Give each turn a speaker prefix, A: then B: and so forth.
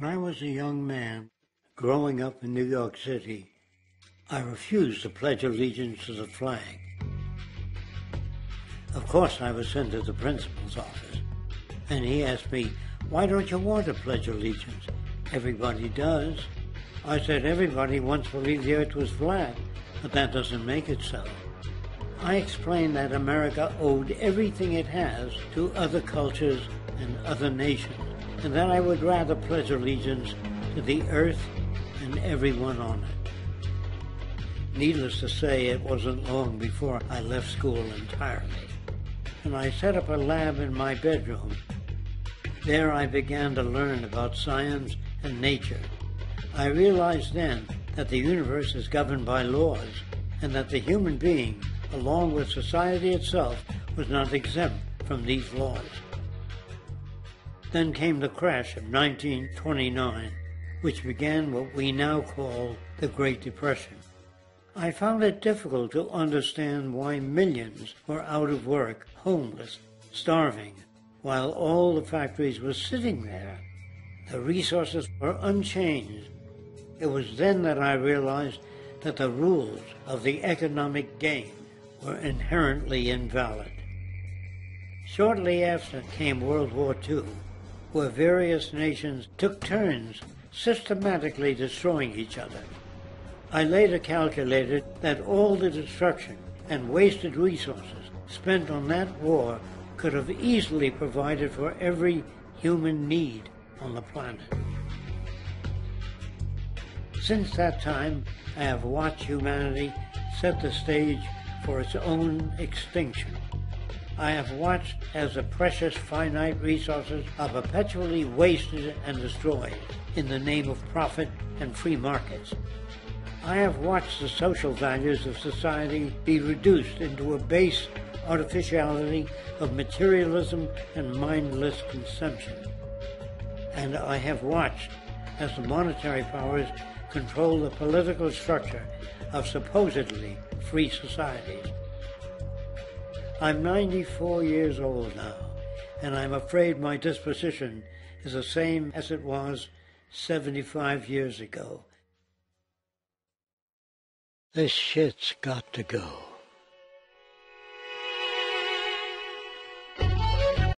A: When I was a young man growing up in New York City, I refused to pledge allegiance to the flag. Of course, I was sent to the principal's office, and he asked me, "Why don't you want to pledge allegiance? Everybody does." I said, "Everybody once believed the earth was flat, but that doesn't make it so." I explained that America owed everything it has to other cultures and other nations, and that I would rather pledge allegiance to the earth and everyone on it. Needless to say, it wasn't long before I left school entirely, and I set up a lab in my bedroom. There I began to learn about science and nature. I realized then that the universe is governed by laws, and that the human being, along with society itself, was not exempt from these laws. Then came the crash of 1929, which began what we now call the Great Depression. I found it difficult to understand why millions were out of work, homeless, starving, while all the factories were sitting there. The resources were unchanged. It was then that I realized that the rules of the economic game were inherently invalid. Shortly after came World War II, where various nations took turns systematically destroying each other. I later calculated that all the destruction and wasted resources spent on that war could have easily provided for every human need on the planet. Since that time, I have watched humanity set the stage for its own extinction. I have watched as the precious finite resources are perpetually wasted and destroyed in the name of profit and free markets. I have watched the social values of society be reduced into a base artificiality of materialism and mindless consumption. And I have watched as the monetary powers control the political structure of supposedly free societies. I'm 94 years old now, and I'm afraid my disposition is the same as it was 75 years ago. This shit's got to go.